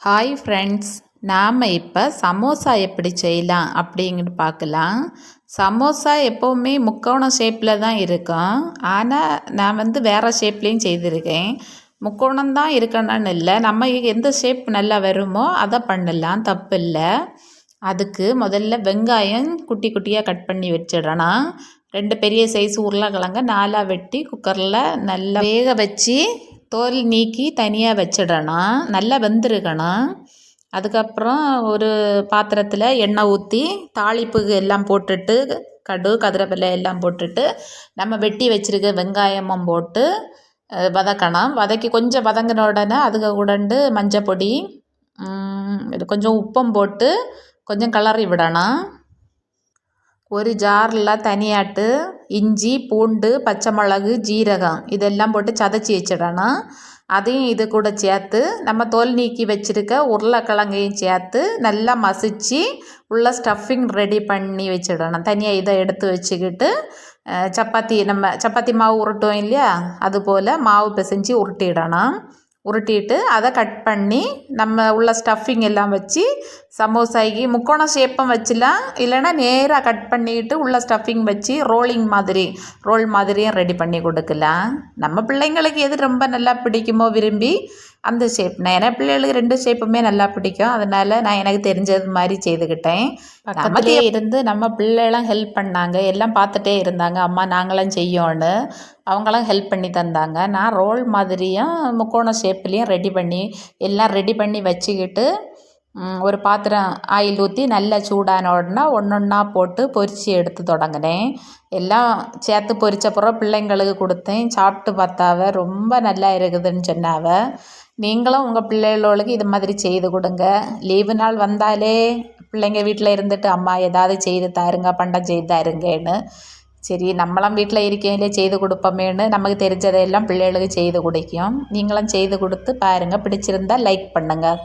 Hi friends, நாம் இப்போ சமோசா எப்படி செய்யலாம் அப்படிங்கிட்டு பார்க்கலாம். சமோசா எப்போவுமே முக்கோணம் ஷேப்பில் தான் இருக்கும். ஆனால் நான் வேறு ஷேப்லேயும் செய்திருக்கேன். முக்கோணம் தான் இருக்கணும்னு இல்லை, நம்ம எந்த ஷேப் நல்லா வருமோ அதை பண்ணலாம், தப்பு இல்லை. அதுக்கு முதல்ல வெங்காயம் குட்டி குட்டியாக கட் பண்ணி வச்சிடணும். 2 பெரிய சைஸ் உருளைக்கிழங்க 4 வெட்டி குக்கரில் நல்லா வேக வச்சு தோல் நீக்கி தனியாக வச்சிடணும். நல்லா வெந்திருக்கணும். அதுக்கப்புறம் ஒரு பாத்திரத்தில் எண்ணெய் ஊற்றி தாளிப்புக்கு எல்லாம் போட்டுட்டு கடுகு கதிரப்பில்லை எல்லாம் போட்டுட்டு நம்ம வெட்டி வச்சுருக்க வெங்காயமும் போட்டு வதக்கணும். வதக்கி கொஞ்சம் வதங்கின உடனே அதுக்கு கூடண்டு மஞ்சள் பொடி, இது கொஞ்சம் உப்பும் போட்டு கொஞ்சம் கிளறி விடணும். ஒரு ஜாரில் தனியாட்டு இஞ்சி, பூண்டு, பச்சை மிளகு, ஜீரகம் இதெல்லாம் போட்டு சதைச்சி வச்சிடணும். அதையும் இது கூட சேர்த்து நம்ம தோல் நீக்கி வச்சுருக்க உருளைக்கிழங்கையும் சேர்த்து நல்லா மசிச்சு உள்ள ஸ்டஃபிங் ரெடி பண்ணி வச்சிடணும். தனியாக இதை எடுத்து வச்சுக்கிட்டு சப்பாத்தி மாவு உருட்டுவோம் இல்லையா, அதுபோல் மாவு பிசைஞ்சு உருட்டிடணும். உருட்டிட்டு அதை கட் பண்ணி நம்ம உள்ள ஸ்டஃபிங் எல்லாம் வச்சு சமோசாய்க்கு முக்கோண ஷேப்பும் வச்சுலாம், இல்லைன்னா நேராக கட் பண்ணிக்கிட்டு உள்ள ஸ்டஃபிங் வச்சு ரோல் மாதிரியும் ரெடி பண்ணி கொடுக்கலாம். நம்ம பிள்ளைங்களுக்கு எது ரொம்ப நல்லா பிடிக்குமோ விரும்பி அந்த ஷேப். நான் பிள்ளைகளுக்கு 2 ஷேப்புமே நல்லா பிடிக்கும், அதனால் நான் எனக்கு தெரிஞ்சது மாதிரி செய்துக்கிட்டேன். பக்கத்துலேயே இருந்து நம்ம பிள்ளைலாம் ஹெல்ப் பண்ணாங்க, எல்லாம் பார்த்துட்டே இருந்தாங்க. அம்மா நாங்களாம் செய்யோன்னு அவங்களாம் ஹெல்ப் பண்ணி தந்தாங்க. நான் ரோல் மாதிரியும் முக்கோண ஷேப்லேயும் எல்லாம் ரெடி பண்ணி வச்சுக்கிட்டு ஒரு பாத்திரம் ஆயில் ஊற்றி நல்லா சூடான உடனே ஒன்றா போட்டு பொரித்து எடுத்து தொடங்கினேன். எல்லாம் சேர்த்து பொரிச்சப்புறம் பிள்ளைங்களுக்கு கொடுத்தேன். சாப்பிட்டு பார்த்தாவ ரொம்ப நல்லா இருக்குதுன்னு சொன்னாவ. நீங்களும் உங்கள் பிள்ளைகளுக்கு இது மாதிரி செய்து கொடுங்க. லீவு நாள் வந்தாலே பிள்ளைங்க வீட்டில் இருந்துட்டு அம்மா ஏதாவது செய்து தாருங்க, பண்டம் செய்து தாருங்கன்னு. சரி, நம்மளாம் வீட்டில் இருக்கையிலே செய்து கொடுப்போமேன்னு நமக்கு தெரிஞ்சதையெல்லாம் பிள்ளைகளுக்கு செய்து கொடுக்கும். நீங்களும் செய்து கொடுத்து பாருங்கள். பிடிச்சிருந்தால் லைக் பண்ணுங்கள்.